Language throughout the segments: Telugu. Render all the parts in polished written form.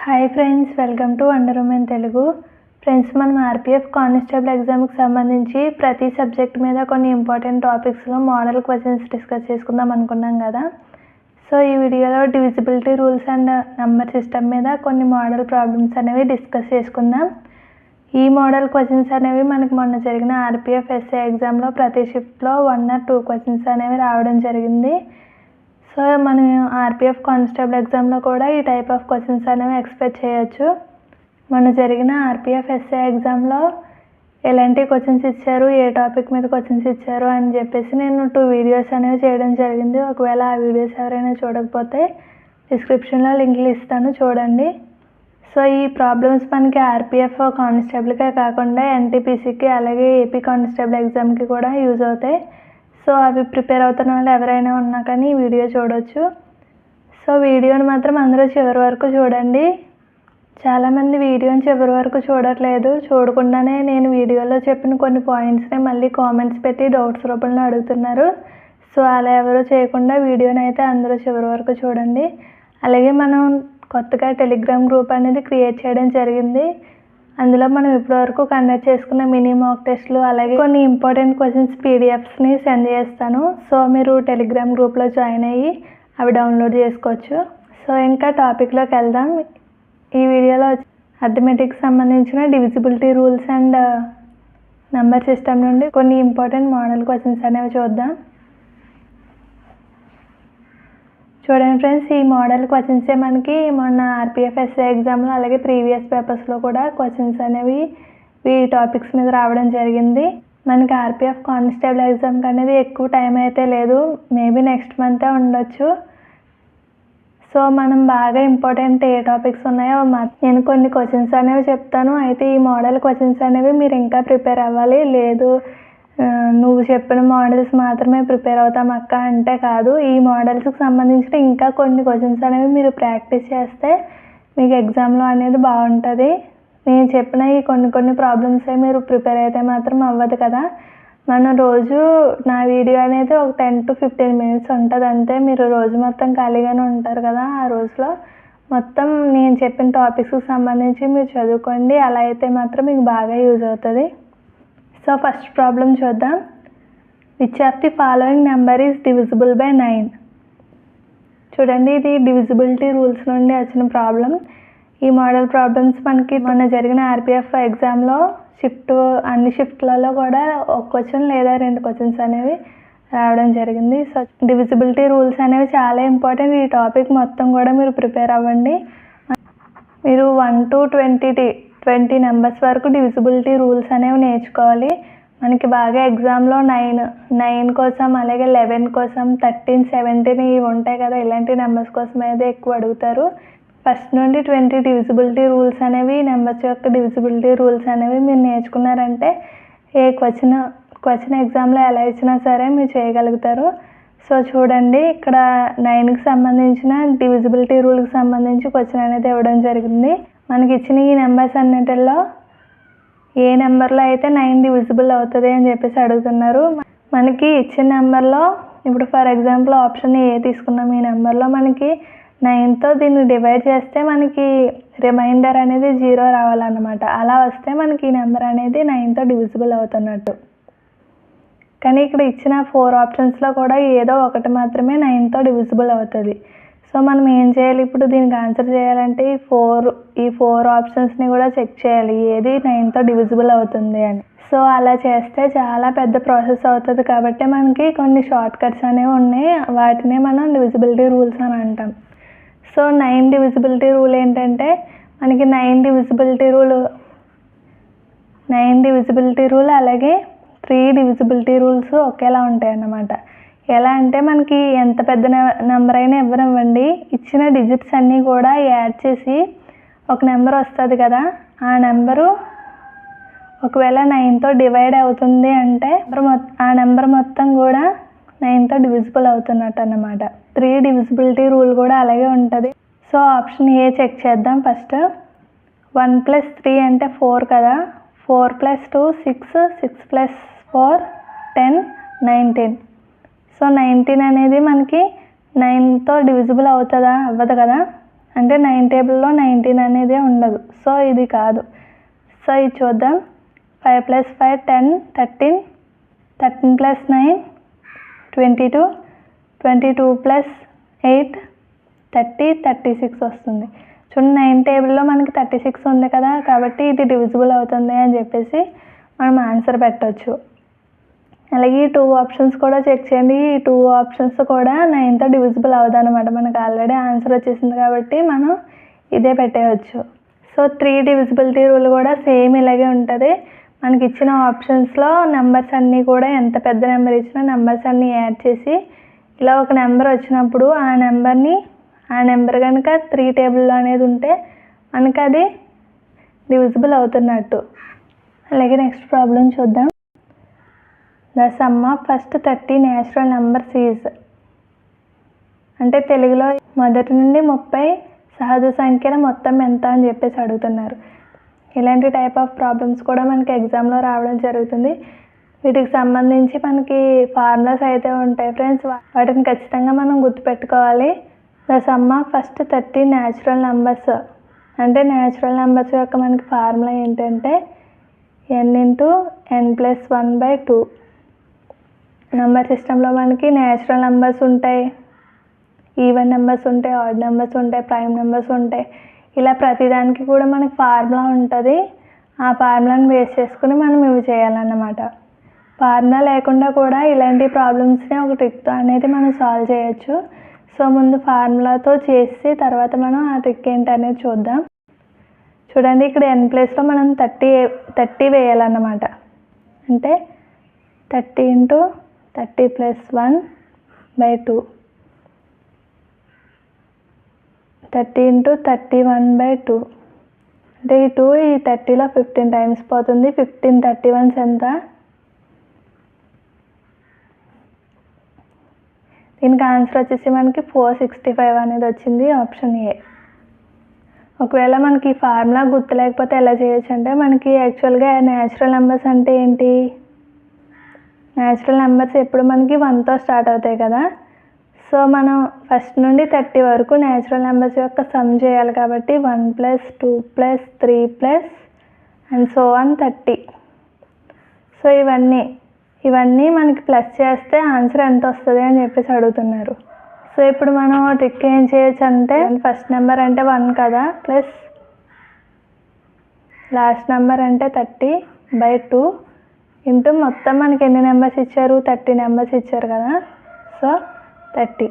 Hi friends, welcome to wonder women Telugu. Friends, మనం ఆర్పిఎఫ్ కానిస్టేబుల్ ఎగ్జామ్కి సంబంధించి ప్రతి సబ్జెక్ట్ మీద కొన్ని ఇంపార్టెంట్ టాపిక్స్లో మోడల్ క్వశ్చన్స్ డిస్కస్ చేసుకుందాం అనుకున్నాం కదా. సో ఈ వీడియోలో divisibility rules and number system మీద కొన్ని మోడల్ ప్రాబ్లమ్స్ అనేవి డిస్కస్ చేసుకుందాం. ఈ మోడల్ క్వశ్చన్స్ అనేవి మనకు మొన్న జరిగిన ఆర్పిఎఫ్ ఎస్ఏ ఎగ్జామ్లో ప్రతి షిఫ్ట్లో 1 or 2 క్వశ్చన్స్ అనేవి రావడం జరిగింది. సో మనం ఆర్పిఎఫ్ కానిస్టేబుల్ ఎగ్జామ్లో కూడా ఈ టైప్ ఆఫ్ క్వశ్చన్స్ అనేవి ఎక్స్పెక్ట్ చేయొచ్చు. మొన్న జరిగిన ఆర్పిఎఫ్ ఎస్ఏ ఎగ్జామ్లో ఎలాంటి క్వశ్చన్స్ ఇచ్చారు, ఏ టాపిక్ మీద క్వశ్చన్స్ ఇచ్చారు అని చెప్పేసి నేను 2 వీడియోస్ అనేవి చేయడం జరిగింది. ఒకవేళ ఆ వీడియోస్ ఎవరైనా చూడకపోతే డిస్క్రిప్షన్లో లింక్లు ఇస్తాను, చూడండి. సో ఈ ప్రాబ్లమ్స్ మనకి ఆర్పిఎఫ్ కానిస్టేబుల్కే కాకుండా ఎన్టీపీసీకి అలాగే ఏపీ కానిస్టేబుల్ ఎగ్జామ్కి కూడా యూజ్ అవుతాయి. సో అవి ప్రిపేర్ అవుతున్న వాళ్ళు ఎవరైనా ఉన్నా కానీ ఈ వీడియో చూడొచ్చు. సో వీడియోని మాత్రం అందరూ చివరి వరకు చూడండి. చాలామంది వీడియోని చివరి వరకు చూడట్లేదు, చూడకుండానే నేను వీడియోలో చెప్పిన కొన్ని పాయింట్స్ని మళ్ళీ కామెంట్స్ పెట్టి డౌట్స్ రూపంలో అడుగుతున్నారు. సో అలా ఎవరు చేయకుండా వీడియోని అయితే అందరూ చివరి వరకు చూడండి. అలాగే మనం కొత్తగా టెలిగ్రామ్ గ్రూప్ అనేది క్రియేట్ చేయడం జరిగింది. అందులో మనం ఇప్పటివరకు కండక్ట్ చేసుకున్న మినీ మాక్ టెస్ట్లు అలాగే కొన్ని ఇంపార్టెంట్ క్వశ్చన్స్ పీడిఎఫ్స్ని సెండ్ చేస్తాను. సో మీరు టెలిగ్రామ్ గ్రూప్లో జాయిన్ అయ్యి అవి డౌన్లోడ్ చేసుకోవచ్చు. సో ఇంకా టాపిక్లోకి వెళ్దాం. ఈ వీడియోలో అర్థమెటిక్స్ సంబంధించిన divisibility rules and number system నుండి కొన్ని ఇంపార్టెంట్ మోడల్ క్వశ్చన్స్ అనేవి చూద్దాం. చూడండి ఫ్రెండ్స్, ఈ మోడల్ క్వశ్చన్సే మనకి మొన్న ఆర్పిఎఫ్ ఎస్ఏ ఎగ్జామ్లో అలాగే ప్రీవియస్ పేపర్స్లో కూడా క్వశ్చన్స్ అనేవి ఈ టాపిక్స్ మీద రావడం జరిగింది. మనకి ఆర్పిఎఫ్ కానిస్టేబుల్ ఎగ్జామ్కి అనేది ఎక్కువ టైం అయితే లేదు, మేబీ నెక్స్ట్ మంతే ఉండొచ్చు. సో మనం బాగా ఇంపార్టెంట్ ఏ టాపిక్స్ ఉన్నాయో నేను కొన్ని క్వశ్చన్స్ అనేవి చెప్తాను. అయితే ఈ మోడల్ క్వశ్చన్స్ అనేవి మీరు ఇంకా ప్రిపేర్ అవ్వాలి, లేదు నువ్వు చెప్పిన మోడల్స్ మాత్రమే ప్రిపేర్ అవుతాం అక్క అంటే కాదు. ఈ మోడల్స్కి సంబంధించిన ఇంకా కొన్ని క్వశ్చన్స్ అనేవి మీరు ప్రాక్టీస్ చేస్తే మీకు ఎగ్జామ్లో అనేది బాగుంటుంది. నేను చెప్పిన ఈ కొన్ని ప్రాబ్లమ్సే మీరు ప్రిపేర్ అయితే మాత్రం అవ్వదు కదా. మనం రోజు నా వీడియో అనేది ఒక 10 to 15 minutes ఉంటుంది అంతే. మీరు రోజు మొత్తం ఖాళీగానే ఉంటారు కదా, ఆ రోజులో మొత్తం నేను చెప్పిన టాపిక్స్కి సంబంధించి మీరు చదువుకోండి. అలా అయితే మాత్రం మీకు బాగా యూజ్ అవుతుంది. సో ఫస్ట్ ప్రాబ్లం చూద్దాం. Which of the following number is divisible by 9? చూడండి, ఇది డివిజిబిలిటీ రూల్స్ నుండి వచ్చిన ప్రాబ్లం. ఈ మోడల్ ప్రాబ్లమ్స్ మనకి మొన్న జరిగిన ఆర్పిఎఫ్ ఎగ్జామ్లో అన్ని షిఫ్ట్లలో కూడా ఒక క్వశ్చన్ లేదా 2 క్వశ్చన్స్ అనేవి రావడం జరిగింది. సో డివిజిబిలిటీ రూల్స్ అనేవి చాలా ఇంపార్టెంట్. ఈ టాపిక్ మొత్తం కూడా మీరు ప్రిపేర్ అవ్వండి. మీరు 1 to 20 నెంబర్స్ వరకు డివిజిబిలిటీ రూల్స్ అనేవి నేర్చుకోవాలి. మనకి బాగా ఎగ్జామ్లో 9 కోసం అలాగే 11 కోసం 13, 17 ఇవి ఉంటాయి కదా, ఇలాంటి నెంబర్స్ కోసం అయితే ఎక్కువ అడుగుతారు. ఫస్ట్ నుండి 20 డివిజిబిలిటీ రూల్స్ అనేవి, నెంబర్స్ యొక్క డివిజిబిలిటీ రూల్స్ అనేవి మీరు నేర్చుకున్నారంటే ఏ క్వశ్చన్ ఎగ్జామ్లో ఎలా ఇచ్చినా సరే మీరు చేయగలుగుతారు. సో చూడండి, ఇక్కడ 9కి సంబంధించిన డివిజిబిలిటీ రూల్కి సంబంధించి క్వశ్చన్ అనేది ఇవ్వడం జరిగింది. మనకి ఇచ్చిన ఈ నెంబర్స్ అన్నిటిలో ఏ నెంబర్లో అయితే 9 డివిజిబుల్ అవుతుంది అని చెప్పేసి అడుగుతున్నారు. మనకి ఇచ్చిన నెంబర్లో ఇప్పుడు ఫర్ ఎగ్జాంపుల్ ఆప్షన్ ఏ తీసుకున్నాం. ఈ నెంబర్లో మనకి 9తో దీన్ని డివైడ్ చేస్తే మనకి రిమైండర్ అనేది 0 రావాలన్నమాట. అలా వస్తే మనకి ఈ నెంబర్ అనేది 9తో డివిజిబుల్ అవుతున్నట్టు. కానీ ఇక్కడ ఇచ్చిన 4 ఆప్షన్స్లో కూడా ఏదో ఒకటి మాత్రమే 9తో డివిజిబుల్ అవుతుంది. సో మనం ఏం చేయాలి, ఇప్పుడు దీనికి ఆన్సర్ చేయాలంటే ఈ 4 ఆప్షన్స్ని కూడా చెక్ చేయాలి ఏది 9తో డివిజిబుల్ అవుతుంది అని. సో అలా చేస్తే చాలా పెద్ద ప్రాసెస్ అవుతుంది. కాబట్టి మనకి కొన్ని షార్ట్ కట్స్ అనేవి ఉన్నాయి, వాటినే మనం డివిజిబిలిటీ రూల్స్ అని అంటాం. సో 9 డివిజిబిలిటీ రూల్ ఏంటంటే మనకి 9 డివిజిబిలిటీ రూల్ అలాగే 3 డివిజిబిలిటీ రూల్స్ ఒకేలా ఉంటాయి అన్నమాట. ఎలా అంటే మనకి ఎంత పెద్ద నెంబర్ అయినా ఇవ్వనివ్వండి, ఇచ్చిన డిజిట్స్ అన్నీ కూడా యాడ్ చేసి ఒక నెంబర్ వస్తుంది కదా, ఆ నెంబరు ఒకవేళ 9తో డివైడ్ అవుతుంది అంటే ఆ నెంబర్ మొత్తం కూడా 9తో డివిజిబుల్ అవుతున్నట్టు అన్నమాట. 3 డివిజిబిలిటీ రూల్ కూడా అలాగే ఉంటుంది. సో ఆప్షన్ ఏ చెక్ చేద్దాం. ఫస్ట్ 1 + 3 అంటే 4 కదా, 4 + 2 6, 6 + 4 10, 19. సో 19 అనేది మనకి 9తో డివిజిబుల్ అవుతుందా, అవ్వదు కదా. అంటే 9 టేబుల్లో 19 అనేది ఉండదు. సో ఇది కాదు. సో ఇది చూద్దాం. 5 + 5 10 13 13 + 9 22 22 + 8 30 36 వస్తుంది. చూడండి 9 టేబుల్లో మనకి 36 ఉంది కదా, కాబట్టి ఇది డివిజిబుల్ అవుతుంది అని చెప్పేసి మనం ఆన్సర్ పెట్టవచ్చు. అలాగే ఈ 2 ఆప్షన్స్ కూడా చెక్ చేయండి. ఈ 2 ఆప్షన్స్ కూడా 9తో డివిజిబుల్ అవుదన్నమాట. మనకు ఆల్రెడీ ఆన్సర్ వచ్చేసింది కాబట్టి మనం ఇదే పెట్టేయచ్చు. సో 3 డివిజిబిలిటీ రూల్ కూడా సేమ్ ఇలాగే ఉంటుంది. మనకి ఇచ్చిన ఆప్షన్స్లో నెంబర్స్ అన్నీ కూడా ఎంత పెద్ద నెంబర్ ఇచ్చినా నెంబర్స్ అన్నీ యాడ్ చేసి ఇలా ఒక నెంబర్ వచ్చినప్పుడు ఆ నెంబర్ కనుక 3 టేబుల్లో అనేది ఉంటే మనకి అది డివిజిబుల్ అవుతున్నట్టు. అలాగే నెక్స్ట్ ప్రాబ్లం చూద్దాం. The sum of first 30 natural numbers is, అంటే తెలుగులో మొదటి నుండి 30 సహజ సంఖ్యల మొత్తం ఎంత అని చెప్పేసి అడుగుతున్నారు. ఇలాంటి టైప్ ఆఫ్ ప్రాబ్లమ్స్ కూడా మనకి ఎగ్జామ్లో రావడం జరుగుతుంది. వీటికి సంబంధించి మనకి ఫార్ములాస్ అయితే ఉంటాయి ఫ్రెండ్స్, వాటిని ఖచ్చితంగా మనం గుర్తుపెట్టుకోవాలి. The sum of first 30 natural numbers, అంటే న్యాచురల్ నెంబర్స్ యొక్క మనకి ఫార్ములా ఏంటంటే n × n+1/2. నెంబర్ సిస్టంలో మనకి న్యాచురల్ నెంబర్స్ ఉంటాయి, ఈవెన్ నెంబర్స్ ఉంటాయి, ఆడ్ నెంబర్స్ ఉంటాయి, ప్రైమ్ నెంబర్స్ ఉంటాయి. ఇలా ప్రతిదానికి కూడా మనకి ఫార్ములా ఉంటుంది. ఆ ఫార్ములాని బేస్ చేసుకుని మనం ఇవి చేయాలన్నమాట. ఫార్ములా లేకుండా కూడా ఇలాంటి ప్రాబ్లమ్స్ని ఒక ట్రిక్తో అనేది మనం సాల్వ్ చేయొచ్చు. సో ముందు ఫార్ములాతో చేసి తర్వాత మనం ఆ ట్రిక్ ఏంటి అనేది చూద్దాం. చూడండి, ఇక్కడ n ప్లేస్లో మనం 30 వేయాలన్నమాట. అంటే 30 × 30 + 1/2 30 × 31/2. అంటే ఈ 2 ఈ 30లో 15 టైమ్స్ పోతుంది. 15 31s ఎంత? దీనికి ఆన్సర్ వచ్చేసి మనకి 465 అనేది వచ్చింది, ఆప్షన్ ఏ. ఒకవేళ మనకి ఈ ఫార్ములా గుర్తు లేకపోతే ఎలా చేయొచ్చు అంటే, మనకి యాక్చువల్గా న్యాచురల్ నెంబర్స్ అంటే ఏంటి, న్యాచురల్ నెంబర్స్ ఎప్పుడు మనకి 1తో స్టార్ట్ అవుతాయి కదా. సో మనం ఫస్ట్ నుండి 30 వరకు న్యాచురల్ నెంబర్స్ యొక్క సమ్ చేయాలి కాబట్టి 1 + 2 + 3 అండ్ సో ఆన్ 30. సో ఇవన్నీ మనకి ప్లస్ చేస్తే ఆన్సర్ ఎంత వస్తుంది అని చెప్పేసి అడుగుతున్నారు. సో ఇప్పుడు మనం ట్రిక్ ఏం చేయొచ్చు అంటే, ఫస్ట్ నెంబర్ అంటే 1 కదా, ప్లస్ లాస్ట్ నెంబర్ అంటే 30/2 ఇంటూ మొత్తం మనకి ఎన్ని నెంబర్స్ ఇచ్చారు, 30 నెంబర్స్ ఇచ్చారు కదా. సో 30.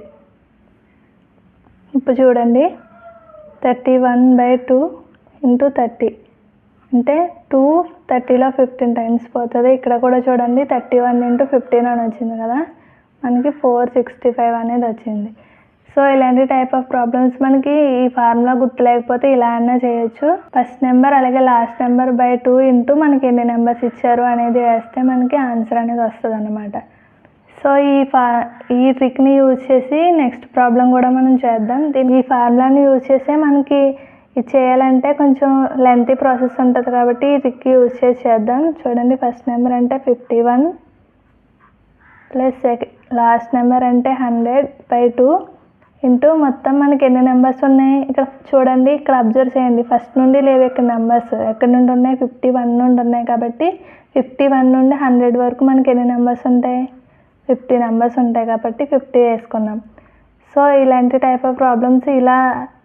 ఇప్పుడు చూడండి, 31/2 × 30 అంటే 2 30లో 15 టైమ్స్ పోతుంది. ఇక్కడ కూడా చూడండి 31 × 15 అని వచ్చింది కదా, మనకి 465 అనేది వచ్చింది. సో ఇలాంటి టైప్ ఆఫ్ ప్రాబ్లమ్స్ మనకి ఈ ఫార్ములా గుర్తు లేకపోతే ఇలా అన్నా చేయొచ్చు. ఫస్ట్ నెంబర్ అలాగే లాస్ట్ నెంబర్ /2 ఇంటూ మనకి ఎన్ని నెంబర్స్ ఇచ్చారు అనేది వేస్తే మనకి ఆన్సర్ అనేది వస్తుంది అన్నమాట. సో ఈ ట్రిక్ని యూజ్ చేసి నెక్స్ట్ ప్రాబ్లం కూడా మనం చేద్దాం. ఈ ఫార్ములాని యూజ్ చేసే మనకి ఇది చేయాలంటే కొంచెం లెంతీ ప్రాసెస్ ఉంటుంది కాబట్టి ఈ ట్రిక్ యూజ్ చేసి చేద్దాం. చూడండి, ఫస్ట్ నెంబర్ అంటే 51 ప్లస్ లాస్ట్ నెంబర్ అంటే 100/2 ఇంటూ మొత్తం మనకి ఎన్ని నెంబర్స్ ఉన్నాయి. ఇక్కడ చూడండి, ఇక్కడ అబ్జర్వ్ చేయండి, ఫస్ట్ నుండి లేవు ఇక్కడ నెంబర్స్, ఎక్కడి నుండి ఉన్నాయి, 51 నుండి ఉన్నాయి కాబట్టి 51 నుండి 100 వరకు మనకి ఎన్ని నెంబర్స్ ఉంటాయి, 50 నెంబర్స్ ఉంటాయి కాబట్టి 50 వేసుకున్నాం. సో ఇలాంటి టైప్ ఆఫ్ ప్రాబ్లమ్స్ ఇలా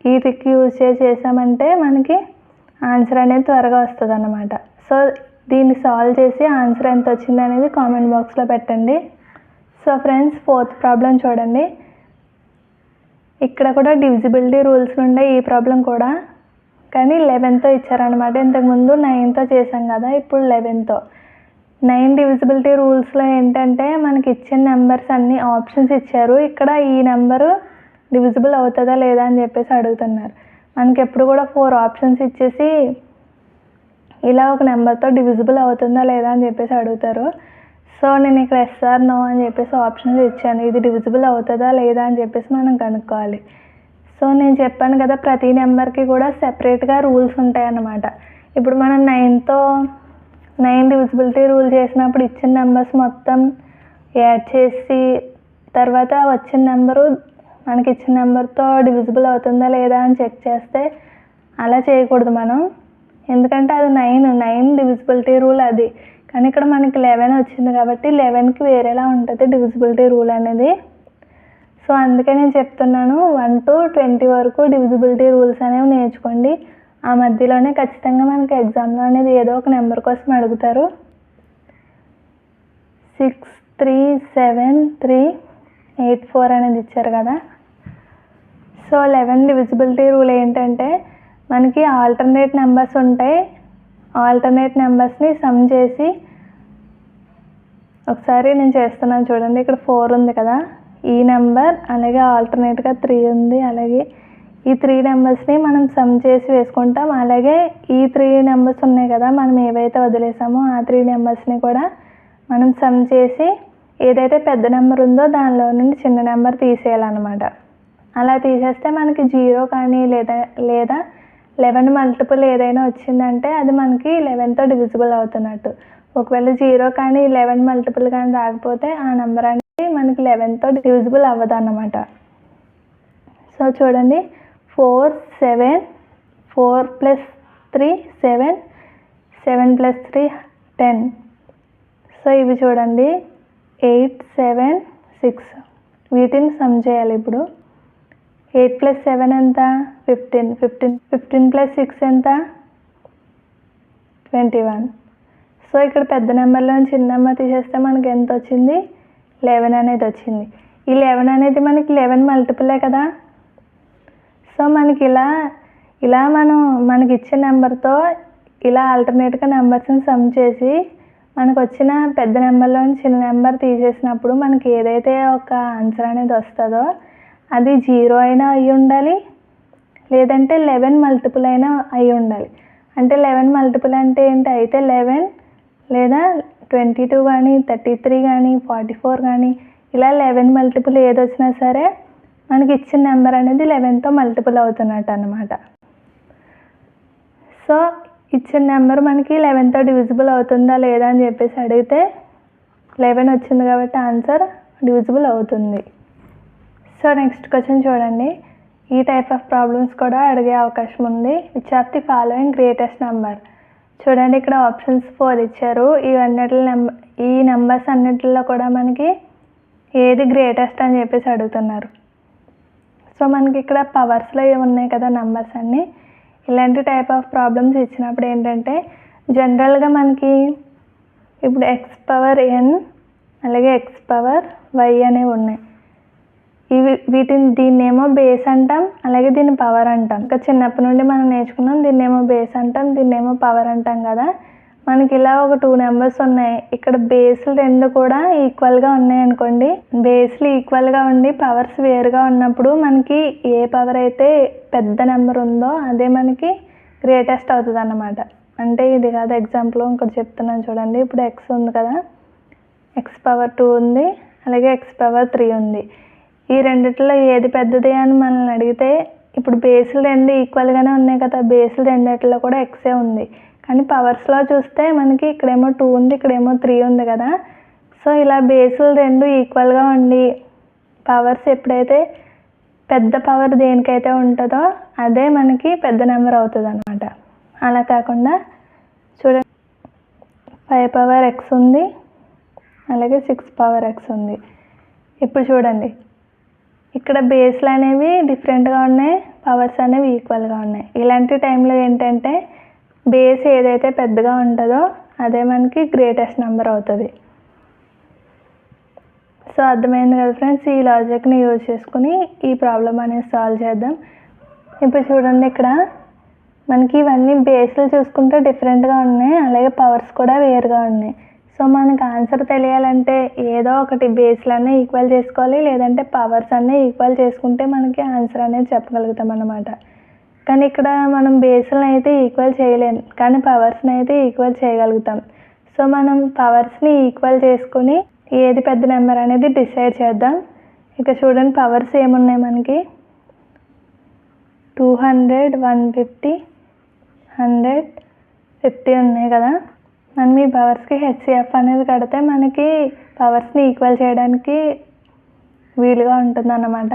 ఈ ట్రిక్ యూజ్ చేసామంటే మనకి ఆన్సర్ అనేది త్వరగా వస్తుంది అన్నమాట. సో దీన్ని సాల్వ్ చేసి ఆన్సర్ ఎంత వచ్చింది అనేది కామెంట్ బాక్స్లో పెట్టండి. సో ఫ్రెండ్స్, 4th ప్రాబ్లం చూడండి. ఇక్కడ కూడా డివిజిబిలిటీ రూల్స్ ఉండే ఈ ప్రాబ్లం కూడా, కానీ 11తో ఇచ్చారనమాట. ఇంతకుముందు 9తో చేసాం కదా, ఇప్పుడు 11తో. 9 డివిజిబిలిటీ రూల్స్లో ఏంటంటే మనకి ఇచ్చిన నెంబర్స్ అన్ని ఆప్షన్స్ ఇచ్చారు. ఇక్కడ ఈ నెంబరు డివిజిబుల్ అవుతుందా లేదా అని చెప్పేసి అడుగుతున్నారు. మనకి ఎప్పుడు కూడా 4 ఆప్షన్స్ ఇచ్చేసి ఇలా ఒక నెంబర్తో డివిజిబుల్ అవుతుందా లేదా అని చెప్పేసి అడుగుతారు. సో నేను ఇక్కడ ఎస్ ఆర్ నో అని చెప్పేసి ఆప్షన్స్ ఇచ్చాను. ఇది డివిజిబుల్ అవుతుందా లేదా అని చెప్పేసి మనం కనుక్కోవాలి. సో నేను చెప్పాను కదా, ప్రతి నెంబర్కి కూడా సెపరేట్గా రూల్స్ ఉంటాయన్నమాట. ఇప్పుడు మనం 9 డివిజిబిలిటీ రూల్ చేసినప్పుడు ఇచ్చిన నెంబర్స్ మొత్తం యాడ్ చేసి తర్వాత వచ్చిన నెంబరు మనకి ఇచ్చిన నెంబర్తో డివిజిబుల్ అవుతుందా లేదా అని చెక్ చేస్తే అలా చేయకూడదు మనం, ఎందుకంటే అది 9 డివిజిబిలిటీ రూల్ అది. కానీ ఇక్కడ మనకి 11 వచ్చింది కాబట్టి 11కి వేరేలా ఉంటుంది డివిజిబిలిటీ రూల్ అనేది. సో అందుకే నేను చెప్తున్నాను 1 to 20 వరకు డివిజిబిలిటీ రూల్స్ అనేవి నేర్చుకోండి. ఆ మధ్యలోనే ఖచ్చితంగా మనకి ఎగ్జామ్లో అనేది ఏదో ఒక నెంబర్ కోసం అడుగుతారు. 6, 3, 7, 3, 8, 4 అనేది ఇచ్చారు కదా. సో 11 డివిజిబిలిటీ రూల్ ఏంటంటే మనకి ఆల్టర్నేట్ నెంబర్స్ ఉంటాయి. ఆల్టర్నేట్ నెంబర్స్ని సమ్ చేసి, ఒకసారి నేను చేస్తున్నాను చూడండి. ఇక్కడ 4 ఉంది కదా, ఈ నెంబర్ అలాగే ఆల్టర్నేట్గా 3 ఉంది, అలాగే ఈ 3 నెంబర్స్ని మనం సమ్ చేసి వేసుకుంటాం. అలాగే ఈ 3 నెంబర్స్ ఉన్నాయి కదా మనం ఏవైతే వదిలేసామో ఆ 3 నెంబర్స్ని కూడా మనం సమ్ చేసి ఏదైతే పెద్ద నెంబర్ ఉందో దానిలో నుండి చిన్న నెంబర్ తీసేయాలన్నమాట. అలా తీసేస్తే మనకి 0 కానీ లేదా 11 మల్టిపుల్ ఏదైనా వచ్చిందంటే అది మనకి 11తో డివిజిబుల్ అవుతున్నట్టు. ఒకవేళ 0 కానీ 11 మల్టిపుల్ కానీ రాకపోతే ఆ నెంబర్ అనేది మనకి 11తో డివిజిబుల్ అవ్వదు అన్నమాట. సో చూడండి, 4, 7, 4 + 3 7, 7 + 3 10. సో ఇవి చూడండి 8, 7, 6. వీటిని సమ్ చేయాలి ఇప్పుడు. 8 + 7 ఎంత? 15. 15 + 6 ఎంత? 21. సో ఇక్కడ పెద్ద నెంబర్లో చిన్న నెంబర్ తీసేస్తే మనకి ఎంత వచ్చింది? 11 అనేది వచ్చింది. ఈ 11 అనేది మనకి 11 మల్టిపులే కదా. సో మనకి ఇలా మనకి ఇచ్చే నెంబర్తో ఇలా ఆల్టర్నేట్గా నెంబర్స్ని సమ్ చేసి మనకు వచ్చిన పెద్ద నెంబర్లో చిన్న నెంబర్ తీసేసినప్పుడు మనకి ఏదైతే ఒక ఆన్సర్ అనేది వస్తుందో అది 0 అయినా అయి ఉండాలి, లేదంటే 11 మల్టిపుల్ అయినా అయి ఉండాలి. అంటే 11 మల్టిపుల్ అంటే ఏంటి? అయితే 11 లేదా 22 కానీ 33 కానీ 44 కానీ ఇలా 11 మల్టిపుల్ ఏది వచ్చినా సరే మనకి ఇచ్చిన నెంబర్ అనేది 11తో మల్టిపుల్ అవుతున్నట్టు అన్నమాట. సో ఇచ్చిన నెంబర్ మనకి 11తో డివిజిబుల్ అవుతుందా లేదా అని చెప్పేసి అడిగితే 11 వచ్చింది కాబట్టి ఆన్సర్ డివిజిబుల్ అవుతుంది. సో నెక్స్ట్ క్వశ్చన్ చూడండి. ఈ టైప్ ఆఫ్ ప్రాబ్లమ్స్ కూడా అడిగే అవకాశం ఉంది. Which of the following greatest number? చూడండి, ఇక్కడ ఆప్షన్స్ 4 ఇచ్చారు. ఈ నెంబర్స్ అన్నిటిలో కూడా మనకి ఏది గ్రేటెస్ట్ అని చెప్పేసి అడుగుతున్నారు. సో మనకి ఇక్కడ పవర్స్లో ఉన్నాయి కదా నెంబర్స్ అన్నీ. ఇలాంటి టైప్ ఆఫ్ ప్రాబ్లమ్స్ ఇచ్చినప్పుడు ఏంటంటే జనరల్గా మనకి ఇప్పుడు x⁴n అలాగే x⁴y అనేవి ఉన్నాయి. దీన్నేమో బేస్ అంటాం, అలాగే దీన్ని పవర్ అంటాం. ఇంకా చిన్నప్పటి నుండి మనం నేర్చుకున్నాం దీన్నేమో బేస్ అంటాం, దీన్నేమో పవర్ అంటాం కదా. మనకి ఇలా ఒక 2 నెంబర్స్ ఉన్నాయి. ఇక్కడ బేస్లు 2 కూడా ఈక్వల్గా ఉన్నాయి అనుకోండి. బేస్లు ఈక్వల్గా ఉండి పవర్స్ వేరుగా ఉన్నప్పుడు మనకి ఏ పవర్ అయితే పెద్ద నెంబర్ ఉందో అదే మనకి గ్రేటెస్ట్ అవుతుంది అన్నమాట. అంటే ఇది కాదు, ఎగ్జాంపుల్ ఇంకోటి చెప్తున్నాను చూడండి. ఇప్పుడు x ఉంది కదా, x⁴2 ఉంది, అలాగే x⁴3 ఉంది. ఈ రెండిట్లో ఏది పెద్దది అని మనల్ని అడిగితే ఇప్పుడు బేస్లు 2 ఈక్వల్గానే ఉన్నాయి కదా, బేస్లు రెండిట్లో కూడా ఎక్సే ఉంది. కానీ పవర్స్లో చూస్తే మనకి ఇక్కడేమో 2 ఉంది, ఇక్కడేమో 3 ఉంది కదా. సో ఇలా బేస్లు 2 ఈక్వల్గా ఉండి పవర్స్ ఎప్పుడైతే పెద్ద పవర్ దేనికైతే ఉంటుందో అదే మనకి పెద్ద నెంబర్ అవుతుంది అన్నమాట. అలా కాకుండా చూడండి, 5⁴x ఉంది, అలాగే 6⁴x ఉంది. ఇప్పుడు చూడండి, ఇక్కడ బేస్లు అనేవి డిఫరెంట్గా ఉన్నాయి, పవర్స్ అనేవి ఈక్వల్గా ఉన్నాయి. ఇలాంటి టైంలో ఏంటంటే బేస్ ఏదైతే పెద్దగా ఉంటుందో అదే మనకి గ్రేటెస్ట్ నెంబర్ అవుతుంది. సో అర్థమైంది కదా ఫ్రెండ్స్. ఈ లాజిక్ని యూజ్ చేసుకుని ఈ ప్రాబ్లం అనేది సాల్వ్ చేద్దాం. ఇప్పుడు చూడండి, ఇక్కడ మనకి ఇవన్నీ బేస్లు చూసుకుంటే డిఫరెంట్గా ఉన్నాయి, అలాగే పవర్స్ కూడా వేరుగా ఉన్నాయి. సో మనకు ఆన్సర్ తెలియాలంటే ఏదో ఒకటి బేస్లన్నీ ఈక్వల్ చేసుకోవాలి, లేదంటే పవర్స్ అన్నీ ఈక్వల్ చేసుకుంటే మనకి ఆన్సర్ అనేది చెప్పగలుగుతాం అన్నమాట. కానీ ఇక్కడ మనం బేస్లను అయితే ఈక్వల్ చేయలేము, కానీ పవర్స్ని అయితే ఈక్వల్ చేయగలుగుతాం. సో మనం పవర్స్ని ఈక్వల్ చేసుకుని ఏది పెద్ద నెంబర్ అనేది డిసైడ్ చేద్దాం. ఇక చూడండి, పవర్స్ ఏమున్నాయి మనకి 200, 150, 100, 50 ఉన్నాయి కదా. మనం ఈ పవర్స్కి HCF అనేది కడితే మనకి పవర్స్ని ఈక్వల్ చేయడానికి వీలుగా ఉంటుంది అన్నమాట.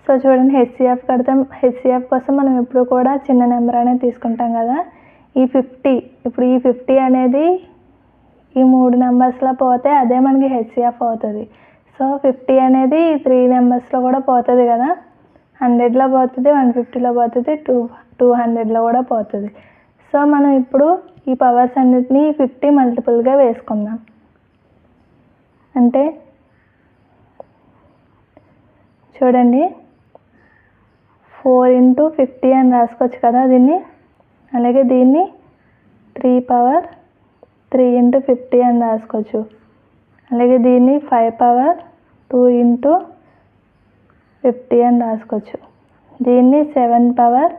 సో చూడండి, హెచ్సిఎఫ్ కడతాం. హెచ్సిఎఫ్ కోసం మనం ఎప్పుడు కూడా చిన్న నెంబర్ అనేది తీసుకుంటాం కదా. ఈ 50, ఇప్పుడు ఈ 50 అనేది ఈ 3 నెంబర్స్లో పోతే అదే మనకి హెచ్సిఎఫ్ అవుతుంది. సో 50 అనేది 3 నెంబర్స్లో కూడా పోతుంది కదా. 100లో పోతుంది, 150లో పోతుంది, 200లో కూడా పోతుంది. సో మనం ఇప్పుడు ఈ పవర్స్ అన్నిటినీ 50 మల్టిపుల్గా వేసుకుందాం. అంటే చూడండి, 4 × 50 అని రాసుకోవచ్చు కదా దీన్ని. అలాగే దీన్ని 3 పవర్ 3 × 50 అని రాసుకోవచ్చు. అలాగే దీన్ని 5 పవర్ 2 × 50 అని రాసుకోవచ్చు. దీన్ని 7 పవర్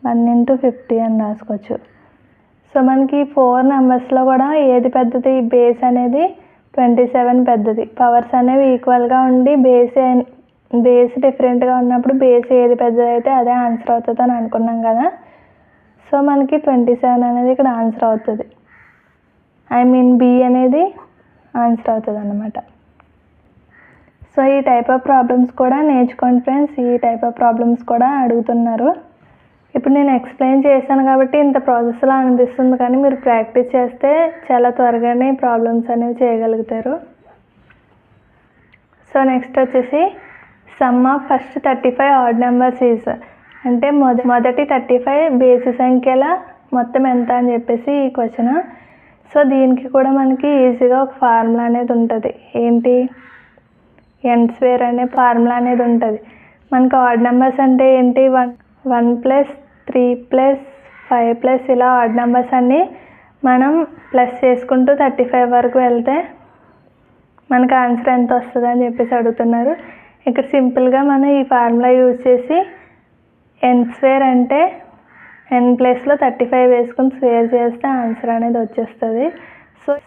1 × 50 అని రాసుకోవచ్చు. సో మనకి 4 నెంబర్స్లో కూడా ఏది పెద్దది? బేస్ అనేది 27 పెద్దది. పవర్స్ అనేవి ఈక్వల్గా ఉండి బేస్ డిఫరెంట్గా ఉన్నప్పుడు బేస్ ఏది పెద్దది అయితే అదే ఆన్సర్ అవుతుంది అని అనుకున్నాం కదా. సో మనకి 27 అనేది ఇక్కడ ఆన్సర్ అవుతుంది. బి అనేది ఆన్సర్ అవుతుంది అన్నమాట. సో ఈ టైప్ ఆఫ్ ప్రాబ్లమ్స్ కూడా నేర్చుకోండి ఫ్రెండ్స్. ఈ టైప్ ఆఫ్ ప్రాబ్లమ్స్ కూడా అడుగుతున్నారు. ఇప్పుడు నేను ఎక్స్ప్లెయిన్ చేశాను కాబట్టి ఇంత ప్రాసెస్లా అనిపిస్తుంది, కానీ మీరు ప్రాక్టీస్ చేస్తే చాలా త్వరగానే ప్రాబ్లమ్స్ అనేవి చేయగలుగుతారు. సో నెక్స్ట్ వచ్చేసి some of first 35 odd numbers is, అంటే మొదటి 35 బేసి సంఖ్యల మొత్తం ఎంత అని చెప్పేసి ఈ క్వశ్చన్. సో దీనికి కూడా మనకి ఈజీగా ఒక ఫార్ములా అనేది ఉంటుంది. ఏంటి? n² అనే ఫార్ములా అనేది ఉంటుంది. మనకి ఆడ్ నెంబర్స్ అంటే ఏంటి? 1 + 3 + 5 ఇలా ఆడ్ నెంబర్స్ అన్నీ మనం ప్లస్ చేసుకుంటూ 35 వరకు వెళ్తే మనకు ఆన్సర్ ఎంత వస్తుంది అని చెప్పేసి అడుగుతున్నారు. ఇక్కడ సింపుల్గా మనం ఈ ఫార్ములా యూజ్ చేసి n² అంటే n ప్లేస్లో 35 వేసుకుని స్క్వేర్ చేస్తే ఆన్సర్ అనేది వచ్చేస్తుంది.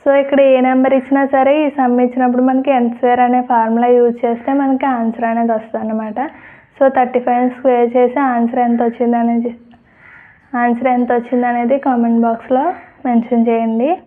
సో ఇక్కడ ఏ నెంబర్ ఇచ్చినా సరే ఈ సమ్ ఇచ్చినప్పుడు మనకి n² అనే ఫార్ములా యూజ్ చేస్తే మనకి ఆన్సర్ అనేది వస్తుంది అన్నమాట. సో 35 స్క్వేర్ చేసి ఆన్సర్ ఎంత వచ్చింది అనేది కామెంట్ బాక్స్లో మెన్షన్ చేయండి.